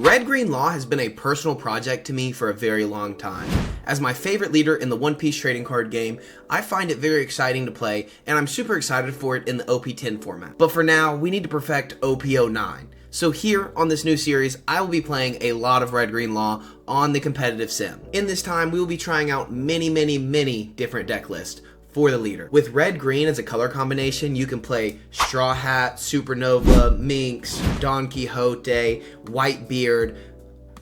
Red Green Law has been a personal project to me for a very long time. As my favorite leader in the One Piece trading card game, I find it very exciting to play, and I'm super excited for it in the OP10 format. But for now, we need to perfect OP09. So here on this new series, I will be playing a lot of Red Green Law on the competitive sim. In this time, we will be trying out many different deck lists for the leader. With red green as a color combination, you can play Straw Hat, Supernova, Minx, Don Quixote, Whitebeard,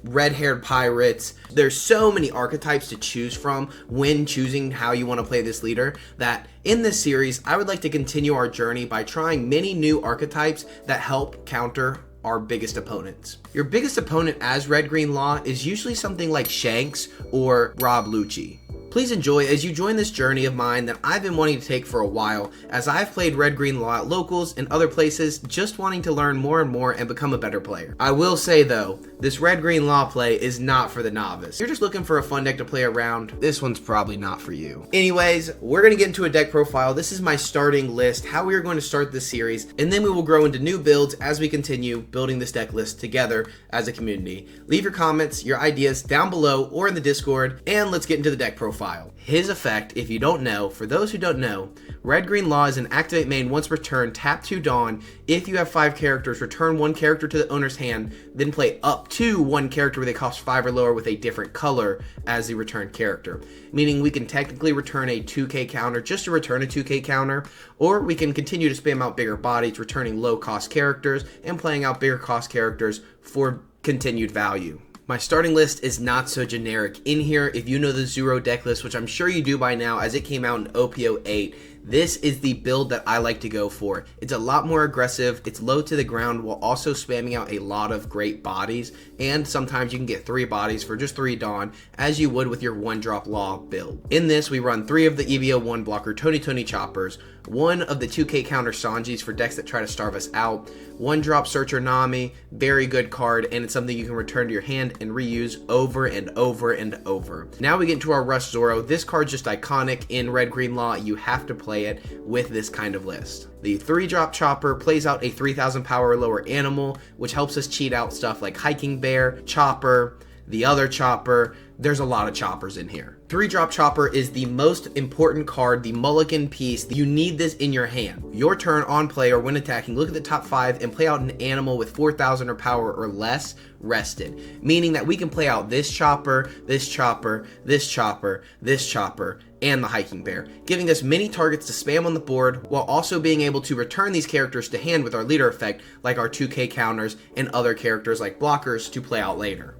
red-haired pirates. There's so many archetypes to choose from when choosing how you want to play this leader that in this series, I would like to continue our journey by trying many new archetypes that help counter our biggest opponents. Your biggest opponent as Red Green Law is usually something like Shanks or Rob Lucci. Please enjoy as you join this journey of mine that I've been wanting to take for a while, as I've played Red Green Law at locals and other places, just wanting to learn more and more and become a better player. I will say though, this Red Green Law play is not for the novice. You're just looking for a fun deck to play around, this one's probably not for you. Anyways, we're going to get into a deck profile. This is my starting list, how we are going to start this series, and then we will grow into new builds as we continue building this deck list together as a community. Leave your comments, your ideas down below or in the Discord, and let's get into the deck profile. His effect, if you don't know, for those who don't know, Red Green Law is an activate main once per turn, tap 2 Dawn. If you have 5 characters, return 1 character to the owner's hand, then play up to 1 character where they cost 5 or lower with a different color as the returned character. Meaning we can technically return a 2k counter just to return a 2k counter, or we can continue to spam out bigger bodies, returning low cost characters and playing out bigger cost characters for continued value. My starting list is not so generic. In here, if you know the Zero deck list, which I'm sure you do by now as it came out in OP08, this is the build that I like to go for. It's a lot more aggressive, it's low to the ground while also spamming out a lot of great bodies, and sometimes you can get 3 bodies for just 3 Dawn, as you would with your 1-drop Law build. In this, we run 3 of the EVO 1 blocker Tony Choppers, 1 of the 2k counter Sanjis for decks that try to starve us out, 1-drop Searcher Nami, very good card, and it's something you can return to your hand and reuse over and over and over. Now we get into our Rush Zoro. This card's just iconic in Red Green Law. You have to play it with this kind of list. The 3-drop Chopper plays out a 3000 power or lower animal, which helps us cheat out stuff like Hiking Bear, Chopper, the other Chopper. There's a lot of choppers in here. 3-drop Chopper is the most important card, the mulligan piece. You need this in your hand. Your turn on play or when attacking, look at the top 5 and play out an animal with 4000 or power or less rested. Meaning that we can play out this Chopper, this Chopper, this Chopper, this Chopper, and the Hiking Bear, giving us many targets to spam on the board while also being able to return these characters to hand with our leader effect, like our 2k counters and other characters like blockers to play out later.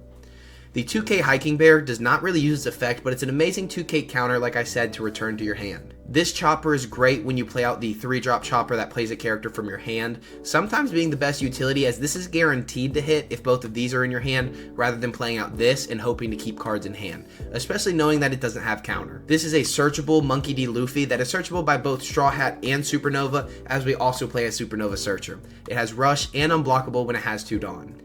The 2k Hiking Bear does not really use its effect, but it's an amazing 2k counter, like I said, to return to your hand. This Chopper is great when you play out the 3-drop Chopper that plays a character from your hand, sometimes being the best utility as this is guaranteed to hit if both of these are in your hand, rather than playing out this and hoping to keep cards in hand, especially knowing that it doesn't have counter. This is a searchable Monkey D. Luffy that is searchable by both Straw Hat and Supernova, as we also play a Supernova Searcher. It has Rush and Unblockable when it has 2 Dawn.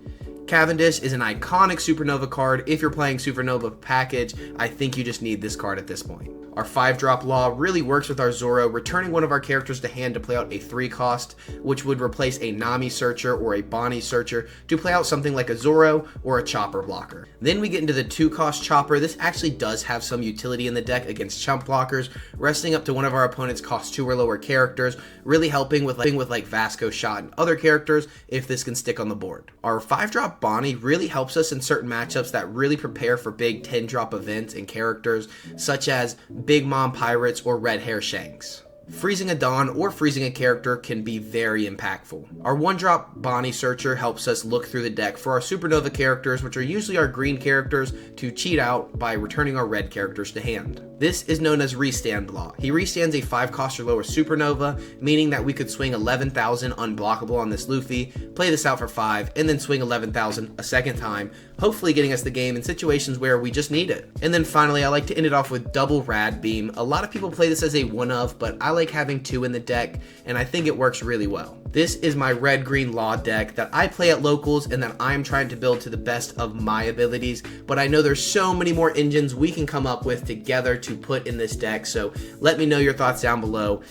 Cavendish is an iconic Supernova card. If you're playing Supernova package, I think you just need this card at this point. Our 5-drop Law really works with our Zoro, returning one of our characters to hand to play out a 3-cost, which would replace a Nami Searcher or a Bonnie Searcher to play out something like a Zoro or a Chopper blocker. Then we get into the 2-cost Chopper. This actually does have some utility in the deck against chump blockers, resting up to one of our opponent's cost 2 or lower characters, really helping with like Vasco Shot and other characters if this can stick on the board. Our 5-drop Bonnie really helps us in certain matchups that really prepare for big 10-drop events and characters such as Big Mom Pirates or Red Hair Shanks. Freezing a Dawn or freezing a character can be very impactful. Our 1-drop Bonnie Searcher helps us look through the deck for our Supernova characters, which are usually our green characters, to cheat out by returning our red characters to hand. This is known as Restand Law. He restands a 5-cost or lower Supernova, meaning that we could swing 11,000 unblockable on this Luffy, play this out for 5, and then swing 11,000 a second time, hopefully getting us the game in situations where we just need it. And then finally, I like to end it off with double Rad Beam. A lot of people play this as a one-of, but I like having 2 in the deck, and I think it works really well. This is my Red Green Law deck that I play at locals and that I'm trying to build to the best of my abilities, but I know there's so many more engines we can come up with together to put in this deck, so let me know your thoughts down below.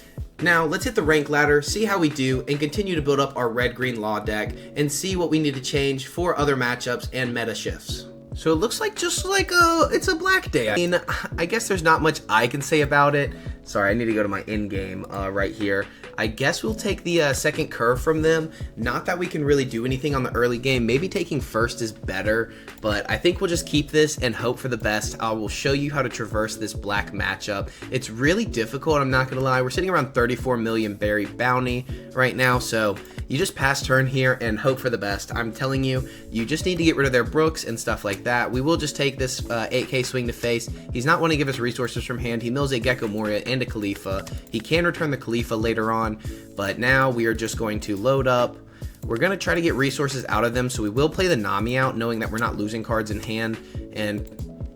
Now, let's hit the rank ladder, see how we do, and continue to build up our red-green law deck, and see what we need to change for other matchups and meta shifts. So it looks like it's a black day. I mean, I guess there's not much I can say about it. Sorry, I need to go to my in-game right here. I guess we'll take the second curve from them. Not that we can really do anything on the early game. Maybe taking first is better, but I think we'll just keep this and hope for the best. I will show you how to traverse this black matchup. It's really difficult, I'm not gonna lie. We're sitting around 34 million berry bounty right now, so you just pass turn here and hope for the best. I'm telling you, you just need to get rid of their Brooks and stuff like that. We will just take this 8k swing to face. He's not wanting to give us resources from hand. He mills a Gecko Moria and a Khalifa. He can return the Khalifa later on, but now we are just going to load up. We're going to try to get resources out of them, so we will play the Nami out, knowing that we're not losing cards in hand, and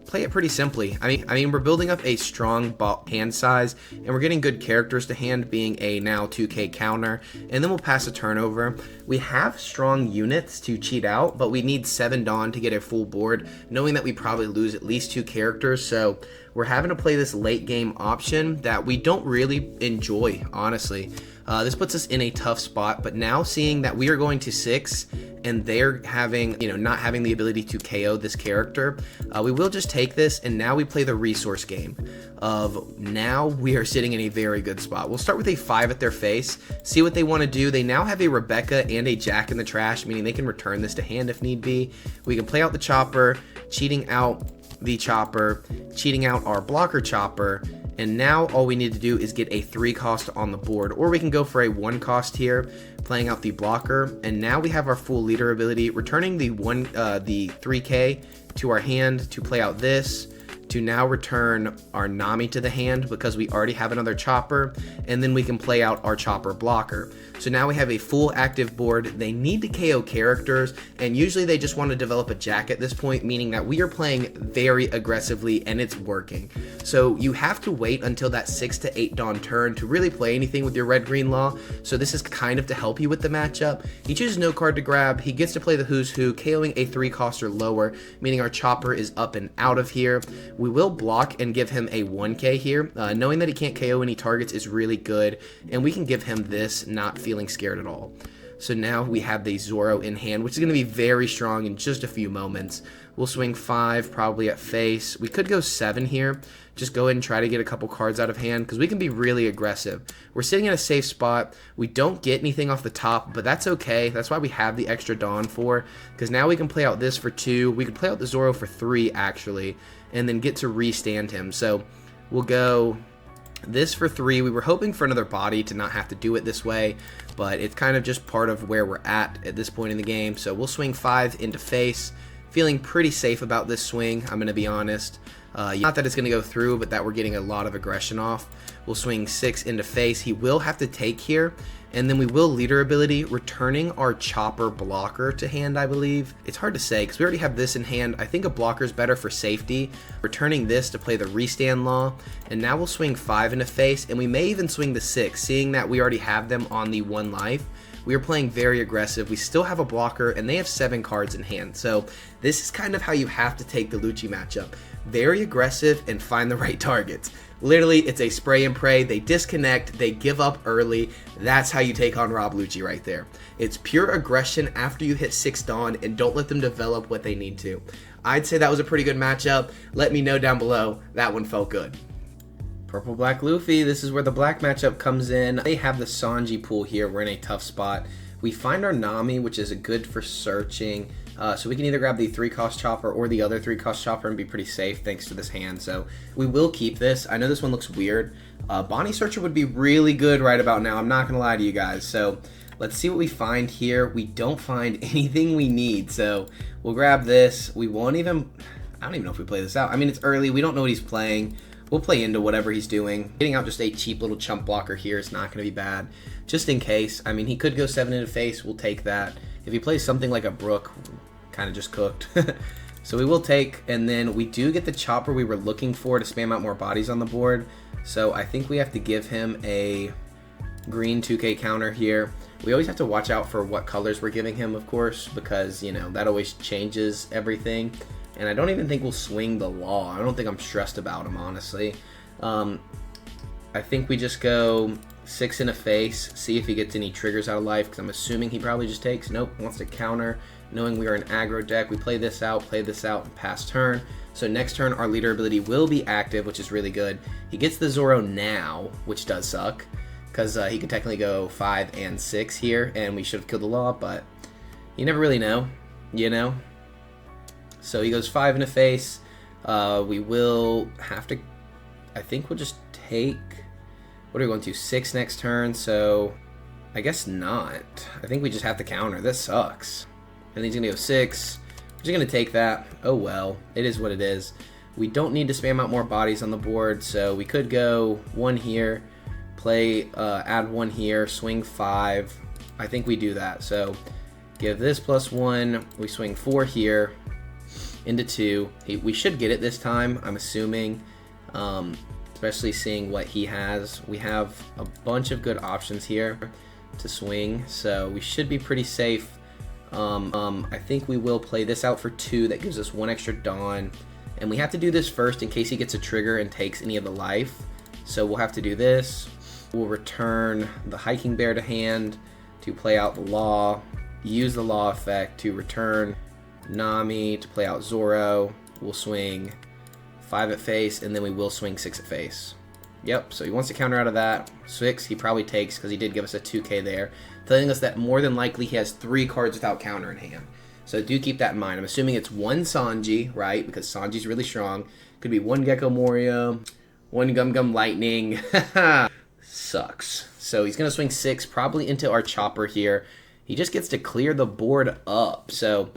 play it pretty simply. I mean, we're building up a strong hand size, and we're getting good characters to hand, being a now 2k counter, and then we'll pass a turnover. We have strong units to cheat out, but we need 7 Dawn to get a full board, knowing that we probably lose at least 2 characters, so we're having to play this late game option that we don't really enjoy, honestly. This puts us in a tough spot, but now seeing that we are going to 6 and they're having, not having the ability to KO this character, we will just take this, and now we play the resource game of now we are sitting in a very good spot. We'll start with a 5 at their face, see what they want to do. They now have a Rebecca and a Jack in the trash, meaning they can return this to hand if need be. We can play out the chopper, cheating out the chopper, cheating out our blocker chopper, and now all we need to do is get a 3 cost on the board, or we can go for a 1 cost here, playing out the blocker, and now we have our full leader ability, returning the 3k to our hand to play out this, to now return our Nami to the hand because we already have another chopper, and then we can play out our chopper blocker. So now we have a full active board. They need to KO characters, and usually they just want to develop a Jack at this point, meaning that we are playing very aggressively and it's working. So you have to wait until that 6 to 8 Dawn turn to really play anything with your red-green law. So this is kind of to help you with the matchup. He chooses no card to grab. He gets to play the Who's Who, KOing a 3 cost or lower, meaning our chopper is up and out of here. We will block and give him a 1k here. Knowing that he can't KO any targets is really good, and we can give him this, not feeling scared at all. So now we have the Zoro in hand, which is going to be very strong in just a few moments. We'll swing 5 probably at face. We could go 7 here. Just go ahead and try to get a couple cards out of hand because we can be really aggressive. We're sitting in a safe spot. We don't get anything off the top, but that's okay. That's why we have the extra Dawn for, because now we can play out this for 2. We can play out the Zoro for 3 actually, and then get to restand him. So we'll go this for 3. We were hoping for another body to not have to do it this way, but it's kind of just part of where we're at this point in the game. So we'll swing 5 into face. Feeling pretty safe about this swing, I'm going to be honest. Not that it's going to go through, but that we're getting a lot of aggression off. We'll swing 6 into face. He will have to take here, and then we will leader ability, returning our chopper blocker to hand, I believe. It's hard to say because we already have this in hand. I think a blocker is better for safety. Returning this to play the restand law, and now we'll swing 5 into face, and we may even swing the 6, seeing that we already have them on the 1 life. We are playing very aggressive. We still have a blocker, and they have 7 cards in hand. So this is kind of how you have to take the Lucci matchup. Very aggressive and find the right targets. Literally, it's a spray and pray. They disconnect. They give up early. That's how you take on Rob Lucci right there. It's pure aggression after you hit 6 Dawn, and don't let them develop what they need to. I'd say that was a pretty good matchup. Let me know down below. That one felt good. Purple Black Luffy, this is where the black matchup comes in. They have the Sanji pool here. We're in a tough spot. We find our Nami, which is good for searching. So we can either grab the 3 cost chopper or the other 3 cost chopper and be pretty safe thanks to this hand. So we will keep this. I know this one looks weird. Bonnie Searcher would be really good right about now. I'm not going to lie to you guys. So let's see what we find here. We don't find anything we need. So we'll grab this. We won't even... I don't even know if we play this out. I mean, it's early. We don't know what he's playing. We'll play into whatever he's doing. Getting out just a cheap little chump blocker here is not going to be bad. Just in case. I mean, he could go 7 into face. We'll take that. If he plays something like a Brook, kind of just cooked. So we will take, and then we do get the chopper we were looking for to spam out more bodies on the board. So I think we have to give him a green 2k counter here. We always have to watch out for what colors we're giving him, of course, because, you know, that always changes everything. And I don't even think we'll swing the law. I don't think I'm stressed about him, honestly. I think we just go 6 in a face, see if he gets any triggers out of life, because I'm assuming he probably just takes. Nope, wants to counter. Knowing we are an aggro deck, we play this out, and pass turn. So next turn, our leader ability will be active, which is really good. He gets the Zoro now, which does suck, because he could technically go 5 and 6 here, and we should have killed the law, but you never really know, you know? So he goes 5 in a face. We will have to, I think we'll just take, what are we going to, 6 next turn, so I guess not. I think we just have to counter. This sucks. And he's gonna go 6. We're just gonna take that. Oh well, it is what it is. We don't need to spam out more bodies on the board, so we could go 1 here, play, add 1 here, swing 5. I think we do that. So give this +1. We swing 4 here into 2. We should get it this time, I'm assuming. Especially seeing what he has. We have a bunch of good options here to swing, so we should be pretty safe. I think we will play this out for 2. That gives us 1 extra Dawn, and we have to do this first in case he gets a trigger and takes any of the life. So we'll have to do this. We'll return the Hiking Bear to hand to play out the Law, use the Law effect to return Nami to play out Zoro. We'll swing 5 at face, and then we will swing 6 at face. Yep, so he wants to counter out of that. 6, he probably takes because he did give us a 2k there, telling us that more than likely he has 3 cards without counter in hand. So do keep that in mind. I'm assuming it's 1 Sanji, right? Because Sanji's really strong. Could be 1 Gecko Moria, 1 Gum Gum Lightning. Sucks. So he's going to swing 6 probably into our Chopper here. He just gets to clear the board up. So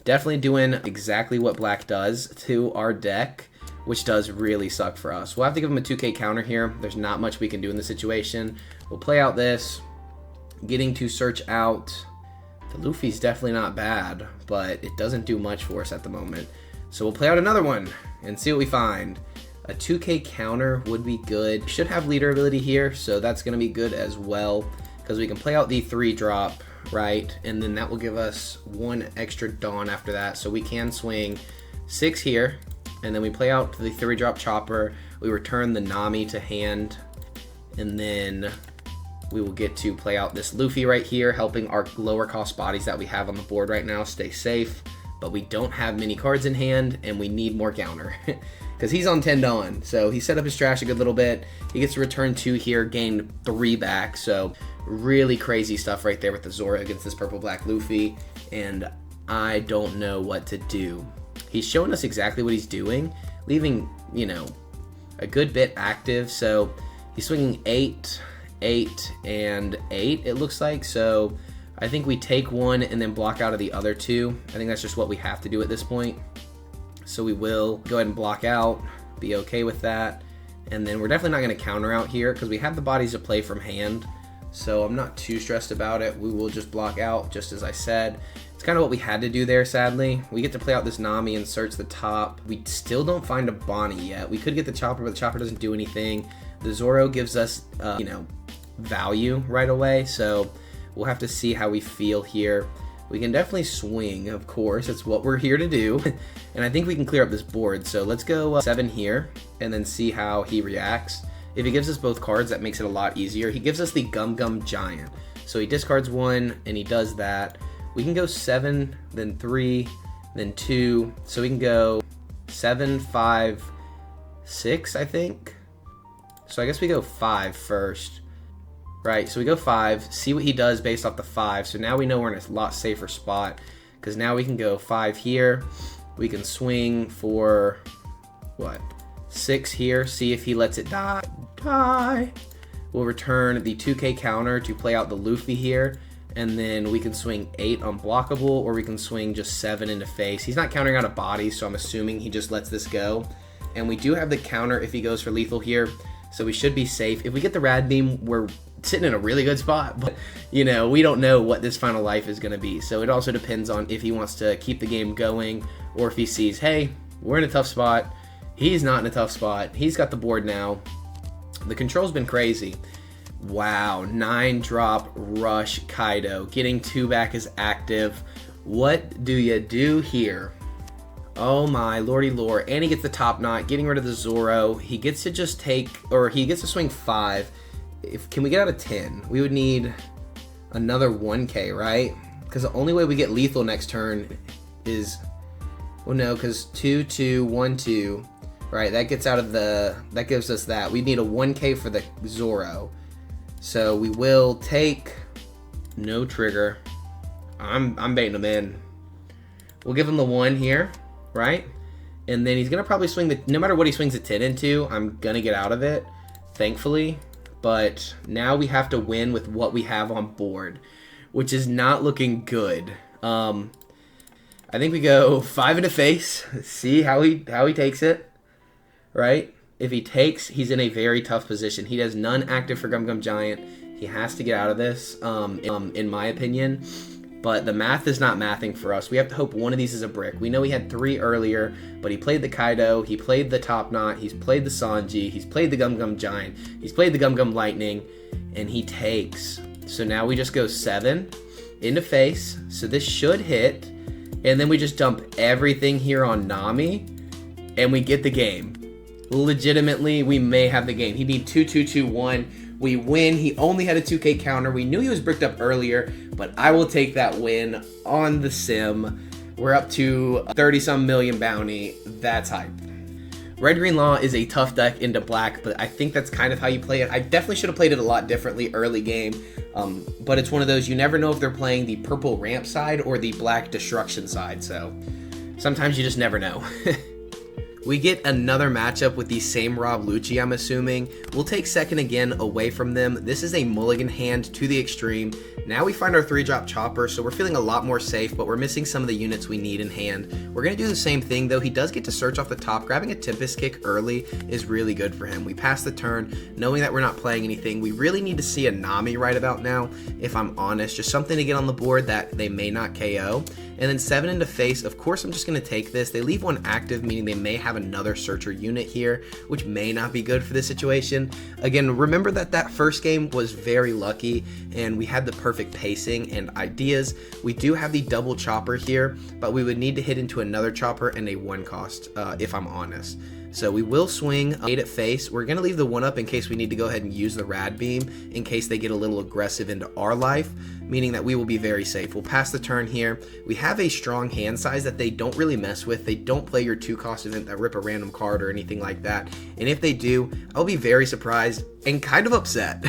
definitely doing exactly what Black does to our deck, which does really suck for us. We'll have to give him a 2k counter here. There's not much we can do in this situation. We'll play out this, getting to search out. The Luffy's definitely not bad, but it doesn't do much for us at the moment. So we'll play out another one and see what we find. A 2k counter would be good. Should have leader ability here, so that's going to be good as well, because we can play out the 3-drop, right? And then that will give us 1 extra Dawn after that, so we can swing 6 here. And then we play out the 3-drop Chopper. We return the Nami to hand. And then we will get to play out this Luffy right here, helping our lower cost bodies that we have on the board right now stay safe. But we don't have many cards in hand, and we need more counter. Because he's on 10 Dawn. So he set up his trash a good little bit. He gets to return 2 here, gain 3 back. So really crazy stuff right there with the Zoro against this purple-black Luffy. And I don't know what to do. He's showing us exactly what he's doing, leaving, you know, a good bit active. So he's swinging 8, 8, and 8, it looks like. So I think we take 1 and then block out of the other 2. I think that's just what we have to do at this point. So we will go ahead and block out, be okay with that. And then we're definitely not going to counter out here because we have the bodies to play from hand. So I'm not too stressed about it. We will just block out, just as I said. It's kind of what we had to do there, sadly. We get to play out this Nami and search the top. We still don't find a Bonnie yet. We could get the Chopper, but the Chopper doesn't do anything. The Zoro gives us, you know, value right away. So we'll have to see how we feel here. We can definitely swing, of course. It's what we're here to do. And I think we can clear up this board. So let's go 7 here and then see how he reacts. If he gives us both cards, that makes it a lot easier. He gives us the Gum Gum Giant. So he discards 1 and he does that. We can go 7, then 3, then 2. So we can go 7, 5, 6, I think. So I guess we go 5 first. Right, so we go 5, see what he does based off the 5. So now we know we're in a lot safer spot, because now we can go 5 here. We can swing for, what, 6 here, see if he lets it die. We'll return the 2k counter to play out the Luffy here, and then we can swing 8 unblockable, or we can swing just 7 into face. He's not countering out a body, so I'm assuming he just lets this go. And we do have the counter if he goes for lethal here, so we should be safe. If we get the Rad Beam, we're sitting in a really good spot, but you know, we don't know what this final life is going to be. So it also depends on if he wants to keep the game going, or if he sees, hey, we're in a tough spot. He's not in a tough spot. He's got the board now. The control's been crazy. Wow, 9-drop Rush Kaido. Getting 2 back is active. What do you do here? Oh my lordy lord. And he gets the top knot, getting rid of the Zoro. He gets to just take, or he gets to swing 5. can we get out of 10? We would need another 1k, right? Because the only way we get lethal next turn is, well, no, because 2, 2, 1, 2, right? That gets out of that gives us that. We need a 1k for the Zoro. So we will take no trigger. I'm baiting him in. We'll give him the 1 here, right? And then he's going to probably swing no matter what he swings the 10 into, I'm going to get out of it, thankfully. But now we have to win with what we have on board, which is not looking good. I think we go 5 into face, see how he takes it, right? If he takes, he's in a very tough position. He has none active for Gum Gum Giant. He has to get out of this, in my opinion. But the math is not mathing for us. We have to hope one of these is a brick. We know he had 3 earlier, but he played the Kaido, he played the Top Knot, he's played the Sanji, he's played the Gum Gum Giant, he's played the Gum Gum Lightning, and he takes. So now we just go 7 into face. So this should hit, and then we just dump everything here on Nami, and we get the game. Legitimately, we may have the game. He need 2, 2, 2, 1. We win. He only had a 2k counter. We knew he was bricked up earlier, but I will take that win on the sim. We're up to 30-some million bounty. That's hype. Red Green Law is a tough deck into black, but I think that's kind of how you play it. I definitely should have played it a lot differently early game, but it's one of those, you never know if they're playing the purple ramp side or the black destruction side, so sometimes you just never know. We get another matchup with the same Rob Lucci, I'm assuming. We'll take second again away from them. This is a mulligan hand to the extreme. Now we find our 3-drop chopper, so we're feeling a lot more safe, but we're missing some of the units we need in hand. We're going to do the same thing, though. He does get to search off the top. Grabbing a Tempest Kick early is really good for him. We pass the turn, knowing that we're not playing anything. We really need to see a Nami right about now, if I'm honest. Just something to get on the board that they may not KO. And then 7 into face. Of course, I'm just going to take this. They leave 1 active, meaning they may have another searcher unit here, which may not be good for this situation. Again, remember that first game was very lucky, and we had the perfect pacing and ideas. We do have the double chopper here, but we would need to hit into another chopper and a 1 cost, if I'm honest. So we will swing 8 at face. We're going to leave the 1 up in case we need to go ahead and use the rad beam in case they get a little aggressive into our life, meaning that we will be very safe. We'll pass the turn here. We have a strong hand size that they don't really mess with. They don't play your 2-cost event that rip a random card or anything like that. And if they do, I'll be very surprised and kind of upset.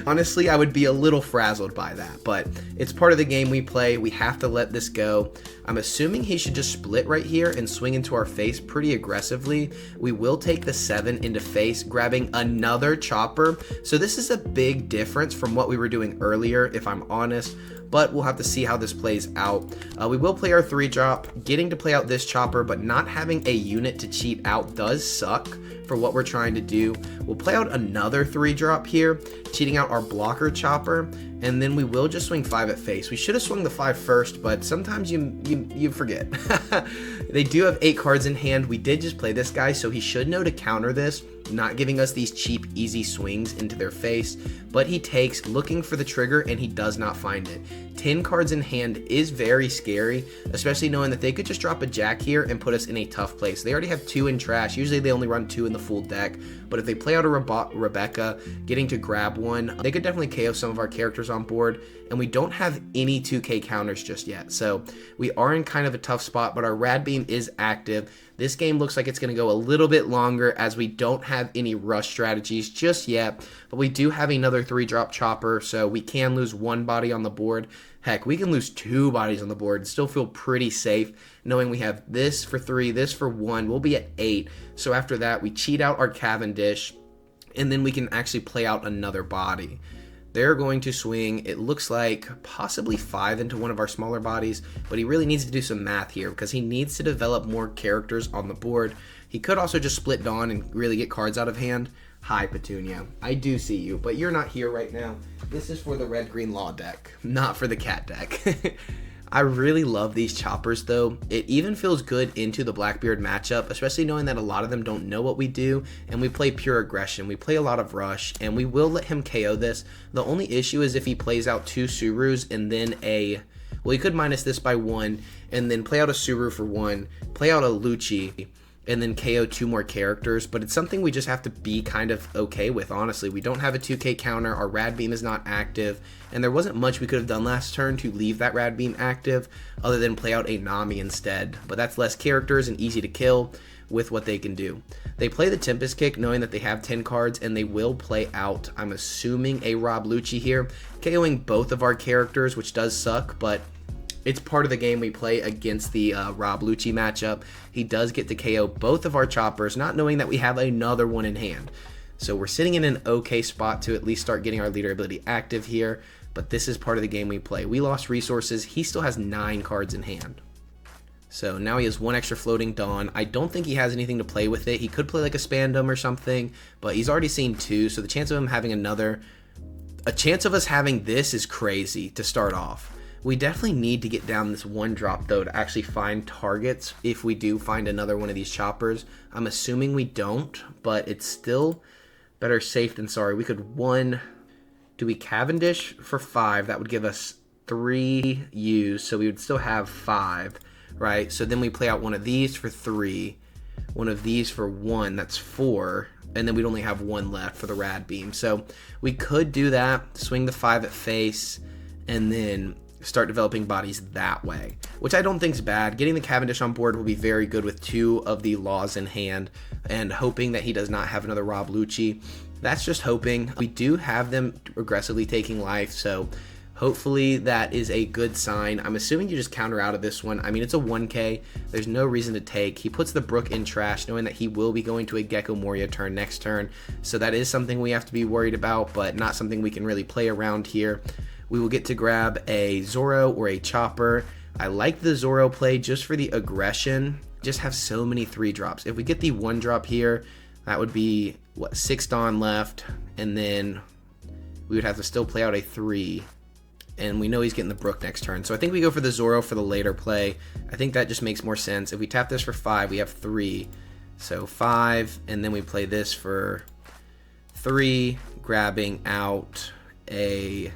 Honestly, I would be a little frazzled by that, but it's part of the game we play. We have to let this go. I'm assuming he should just split right here and swing into our face pretty aggressively. We will take the 7 into face, grabbing another chopper. So this is a big difference from what we were doing earlier, if I'm honest, but we'll have to see how this plays out. We will play our 3-drop. Getting to play out this chopper, but not having a unit to cheat out does suck for what we're trying to do. We'll play out another 3-drop here, cheating out our blocker chopper, and then we will just swing 5 at face. We should have swung the 5 first, but sometimes you forget. They do have 8 cards in hand. We did just play this guy, so he should know to counter this, not giving us these cheap, easy swings into their face, but he takes, looking for the trigger, and he does not find it. 10 cards in hand is very scary, especially knowing that they could just drop a jack here and put us in a tough place. They already have 2 in trash. Usually they only run 2 in the full deck, but if they play out a Rebecca, getting to grab 1, they could definitely KO some of our characters on board, and we don't have any 2k counters just yet, so we are in kind of a tough spot, but our rad beam is active. This game looks like it's going to go a little bit longer as we don't have any rush strategies just yet, but we do have another 3-drop chopper, so we can lose 1 body on the board. Heck, we can lose 2 bodies on the board and still feel pretty safe knowing we have this for 3, this for 1. We'll be at 8, so after that we cheat out our Cavendish, and then we can actually play out another body. They're going to swing, it looks like, possibly 5 into one of our smaller bodies, but he really needs to do some math here because he needs to develop more characters on the board. He could also just split Dawn and really get cards out of hand. Hi, Petunia. I do see you, but you're not here right now. This is for the Red Green Law deck, not for the cat deck. I really love these choppers though. It even feels good into the Blackbeard matchup, especially knowing that a lot of them don't know what we do, and we play pure aggression. We play a lot of rush, and we will let him KO this. The only issue is if he plays out 2 Surus and then well, he could minus this by 1, and then play out a Suru for 1, play out a Lucci, and then KO 2 more characters, but it's something we just have to be kind of okay with, honestly. We don't have a 2k counter, our Rad Beam is not active, and there wasn't much we could have done last turn to leave that Rad Beam active other than play out a Nami instead, but that's less characters and easy to kill with what they can do. They play the Tempest Kick knowing that they have 10 cards, and they will play out, I'm assuming, a Rob Lucci here, KOing both of our characters, which does suck, but it's part of the game we play against the Rob Lucci matchup. He does get to KO both of our choppers, not knowing that we have another one in hand. So we're sitting in an okay spot to at least start getting our leader ability active here, but this is part of the game we play. We lost resources. He still has 9 cards in hand. So now he has 1 extra Floating Dawn. I don't think he has anything to play with it. He could play like a Spandom or something, but he's already seen 2, so the chance of him having a chance of us having this is crazy to start off. We definitely need to get down this 1 drop though to actually find targets if we do find another one of these choppers. I'm assuming we don't, but it's still better safe than sorry. We could do we Cavendish for 5? That would give us 3 U's, so we would still have 5, right? So then we play out one of these for 3, one of these for 1, that's 4, and then we'd only have 1 left for the Rad Beam. So we could do that, swing the 5 at face, and then start developing bodies that way, which I don't think is bad. Getting the Cavendish on board will be very good with 2 of the laws in hand, and hoping that he does not have another Rob Lucci. That's just hoping. We do have them aggressively taking life, so hopefully that is a good sign. I'm assuming you just counter out of this one. I mean, it's a 1k. There's no reason to take. He puts the Brook in trash, knowing that he will be going to a Gecko Moria turn next turn, so that is something we have to be worried about, but not something we can really play around here. We will get to grab a Zoro or a Chopper. I like the Zoro play just for the aggression. Just have so many 3 drops. If we get the 1 drop here, that would be, what, 6 Dawn left, and then we would have to still play out a 3. And we know he's getting the Brook next turn. So I think we go for the Zoro for the later play. I think that just makes more sense. If we tap this for 5, we have 3. So 5, and then we play this for 3, grabbing out a...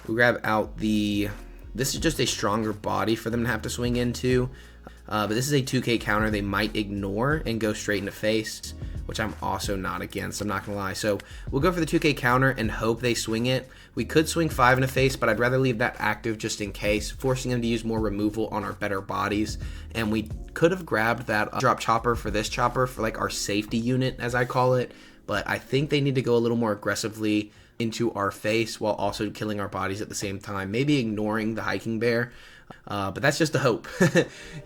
We grab out the... This is just a stronger body for them to have to swing into. But this is a 2k counter they might ignore and go straight into face, which I'm also not against, I'm not going to lie. So we'll go for the 2k counter and hope they swing it. We could swing 5 in a face, but I'd rather leave that active just in case, forcing them to use more removal on our better bodies. And we could have grabbed that drop chopper for this chopper for like our safety unit, as I call it. But I think they need to go a little more aggressively into our face while also killing our bodies at the same time, maybe ignoring the hiking bear, but that's just a hope.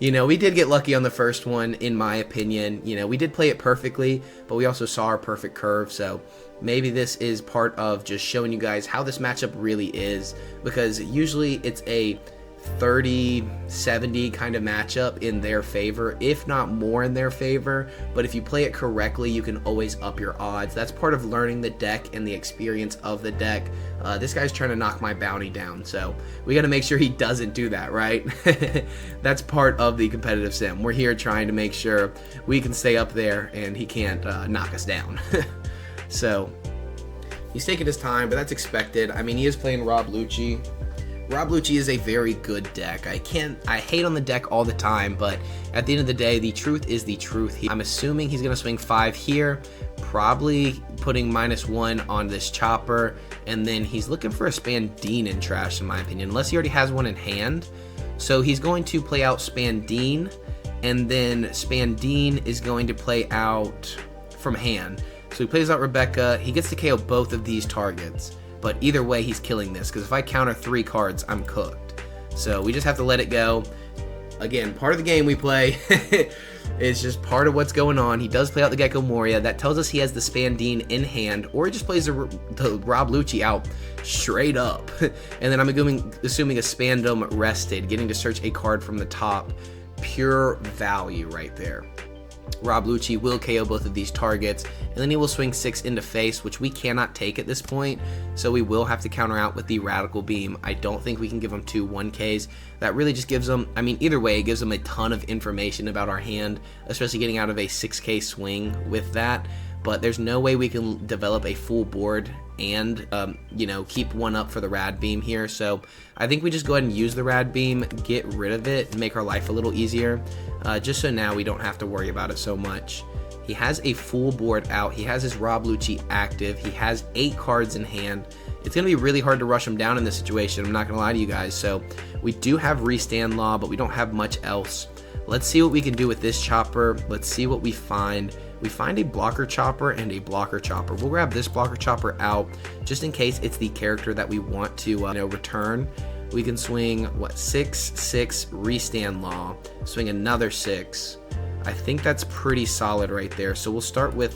You know, we did get lucky on the first one, in my opinion. You know, we did play it perfectly, but we also saw our perfect curve, so maybe this is part of just showing you guys how this matchup really is, because usually it's a 30-70 kind of matchup in their favor, if not more in their favor. But if you play it correctly, you can always up your odds. That's part of learning the deck and the experience of the deck. This guy's trying to knock my bounty down, so we got to make sure he doesn't do that, right? That's part of the competitive sim. We're here trying to make sure we can stay up there and he can't knock us down. So he's taking his time, but that's expected. I mean, he is playing Rob Lucci. Rob Lucci is a very good deck. I hate on the deck all the time, but at the end of the day, the truth is the truth. I'm assuming he's going to swing 5 here, probably putting -1 on this chopper, and then he's looking for a Spandine in trash, in my opinion, unless he already has one in hand. So he's going to play out Spandine, and then Spandine is going to play out from hand. So he plays out Rebecca. He gets to KO both of these targets. But either way, he's killing this, because if I counter 3 cards, I'm cooked. So we just have to let it go. Again, part of the game we play. It's just part of what's going on. He does play out the Gecko Moria. That tells us he has the Spandine in hand, or he just plays the Rob Lucci out straight up. And then I'm assuming a Spandom rested, getting to search a card from the top. Pure value right there. Rob Lucci will KO both of these targets, and then he will swing 6 into face, which we cannot take at this point, so we will have to counter out with the Radical Beam. I don't think we can give him 2 1Ks. That really just gives them, I mean, either way, it gives them a ton of information about our hand, especially getting out of a 6K swing with that, but there's no way we can develop a full board and, you know, keep one up for the rad beam here. So I think we just go ahead and use the rad beam, get rid of it, and make our life a little easier, just so now we don't have to worry about it so much. He has a full board out. He has his Rob Lucci active. He has 8 cards in hand. It's going to be really hard to rush him down in this situation. I'm not going to lie to you guys. So we do have restand law, but we don't have much else. Let's see what we can do with this chopper. Let's see what we find. We find a blocker chopper and a blocker chopper. We'll grab this blocker chopper out just in case it's the character that we want to you know, return. We can swing, what, 6, 6, restand law. Swing another 6. I think that's pretty solid right there. So we'll start with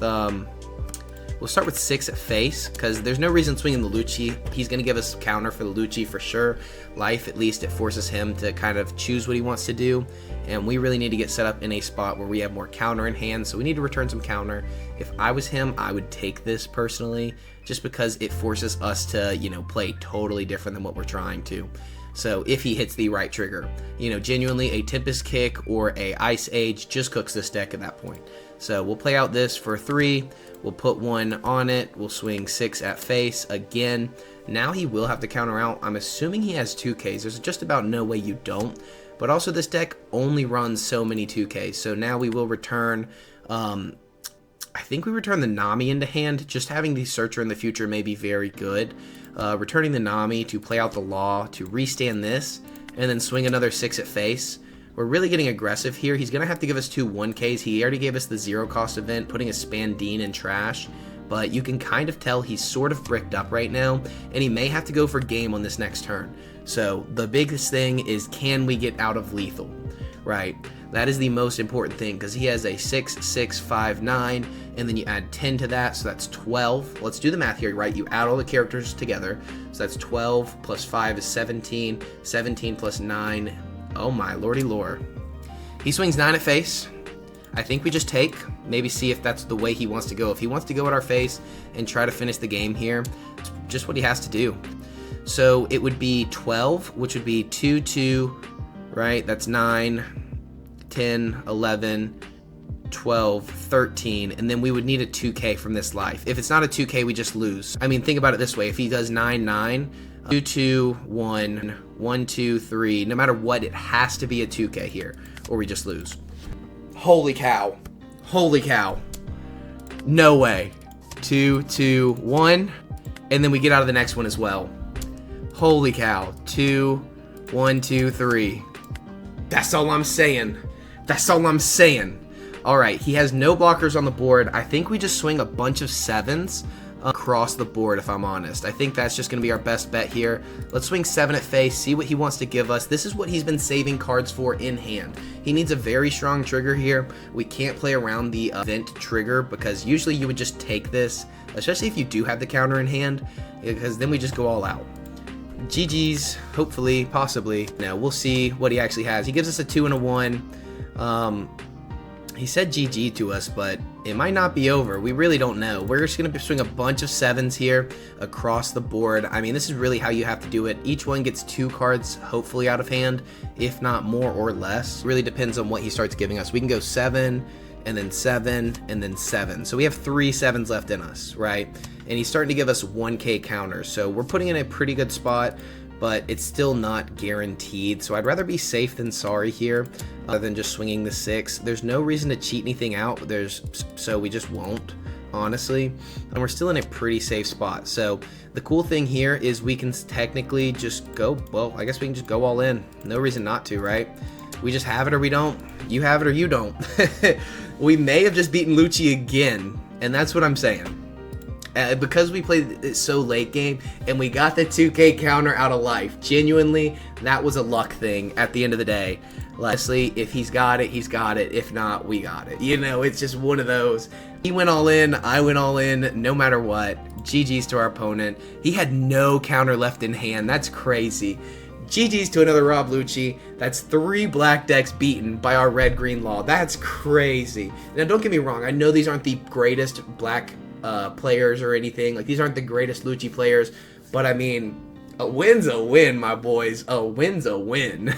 6 at face, because there's no reason swinging the Lucci. He's going to give us counter for the Lucci for sure. Life, at least, it forces him to kind of choose what he wants to do, and we really need to get set up in a spot where we have more counter in hand, so we need to return some counter. If I was him, I would take this personally, just because it forces us to, you know, play totally different than what we're trying to. So if he hits the right trigger, you know, genuinely a Tempest Kick or a Ice Age just cooks this deck at that point. So we'll play out this for 3. We'll put 1 on it. We'll swing 6 at face again. Now he will have to counter out. I'm assuming he has 2Ks. There's just about no way you don't. But also this deck only runs so many 2Ks. So now we will return, I think we return the Nami into hand. Just having the Searcher in the future may be very good. Returning the Nami to play out the Law, to restand this, and then swing another 6 at face. We're really getting aggressive here. He's going to have to give us 2 1Ks. He already gave us the 0 cost event, putting a Spandine in trash. But you can kind of tell he's sort of bricked up right now, and he may have to go for game on this next turn. So the biggest thing is, can we get out of lethal, right? That is the most important thing, because he has a 6, 6, 5, 9, and then you add 10 to that, so that's 12. Let's do the math here, right? You add all the characters together, so that's 12 plus 5 is 17, 17 plus 9, oh my lordy lord. He swings 9 at face. I think we just take, maybe see if that's the way he wants to go. If he wants to go at our face and try to finish the game here, it's just what he has to do. So it would be 12, which would be 2, 2, right? That's 9, 10, 11, 12, 13, and then we would need a 2K from this life. If it's not a 2K, we just lose. I mean, think about it this way. If he does 9, 9, 2, 2, 1, 1, 2, 3, no matter what, it has to be a 2K here, or we just lose. Holy cow. Holy cow. No way. 2, 2, 1, and then we get out of the next one as well. Holy cow. 2, 1, 2, 3. That's all I'm saying. That's all I'm saying. Alright, he has no blockers on the board. I think we just swing a bunch of 7s across the board, if I'm honest. I think that's just going to be our best bet here. Let's swing 7 at face, see what he wants to give us. This is what he's been saving cards for in hand. He needs a very strong trigger here. We can't play around the event trigger, because usually you would just take this, especially if you do have the counter in hand, because then we just go all out. GG's, hopefully, possibly. Now, we'll see what he actually has. He gives us a 2 and a 1. He said GG to us, but it might not be over. We really don't know. We're just going to swing a bunch of 7s here across the board. I mean, this is really how you have to do it. Each one gets 2 cards, hopefully out of hand, if not more or less. It really depends on what he starts giving us. We can go 7, and then 7, and then 7. So we have 3 7s left in us, right? And he's starting to give us 1K counters. So we're putting in a pretty good spot, but it's still not guaranteed. So I'd rather be safe than sorry here, other than just swinging the 6. There's no reason to cheat anything out. So we just won't, honestly. And we're still in a pretty safe spot. So the cool thing here is we can technically just go, well, I guess we can just go all in. No reason not to, right? We just have it or we don't. You have it or you don't. We may have just beaten Lucci again, and that's what I'm saying. Because we played it so late game and we got the 2K counter out of life, genuinely, that was a luck thing at the end of the day. Honestly, if he's got it, he's got it. If not, we got it. You know, it's just one of those. He went all in, I went all in, no matter what. GG's to our opponent. He had no counter left in hand. That's crazy. GG's to another Rob Lucci. That's 3 black decks beaten by our red-green law. That's crazy. Now, don't get me wrong. I know these aren't the greatest black players or anything. Like, these aren't the greatest Lucci players, but I mean, a win's a win, my boys. A win's a win.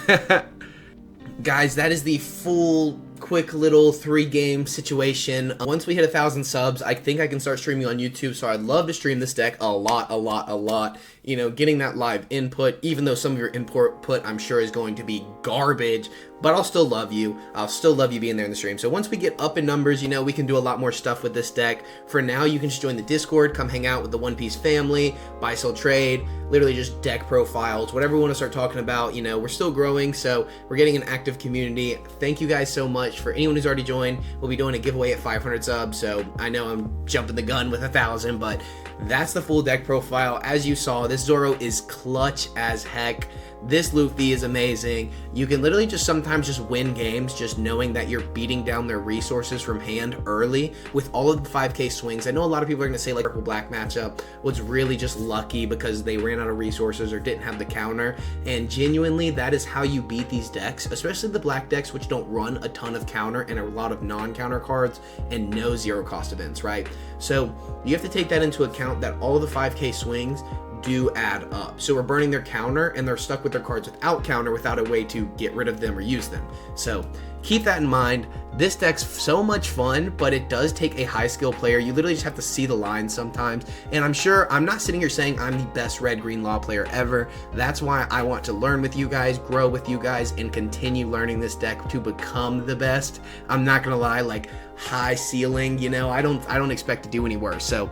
Guys, that is the full quick little 3-game situation. Once we hit 1,000 subs, I think I can start streaming on YouTube, so I'd love to stream this deck a lot. You know, getting that live input, even though some of your input I'm sure is going to be garbage, but I'll still love you. I'll still love you being there in the stream. So once we get up in numbers, you know, we can do a lot more stuff with this deck. For now, you can just join the Discord, come hang out with the One Piece family, buy, sell, trade, literally just deck profiles, whatever we want to start talking about. You know, we're still growing, so we're getting an active community. Thank you guys so much. For anyone who's already joined, we'll be doing a giveaway at 500 subs, so I know I'm jumping the gun with 1,000, but that's the full deck profile. As you saw, this Zoro is clutch as heck. This Luffy is amazing. You can literally just sometimes just win games just knowing that you're beating down their resources from hand early with all of the 5k swings. I know a lot of people are going to say like purple black matchup was really just lucky because they ran out of resources or didn't have the counter, and genuinely that is how you beat these decks, especially the black decks which don't run a ton of counter and a lot of non-counter cards and no zero cost events, right? So you have to take that into account that all the 5k swings do add up. So we're burning their counter and they're stuck with their cards without counter without a way to get rid of them or use them. So keep that in mind. This deck's so much fun, but it does take a high skill player. You literally just have to see the lines sometimes. And I'm sure I'm not sitting here saying I'm the best red green law player ever. That's why I want to learn with you guys, grow with you guys, and continue learning this deck to become the best. I'm not gonna lie, like high ceiling, you know, I don't expect to do any worse. So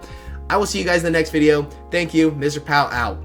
I will see you guys in the next video. Thank you. Mr. Pal out.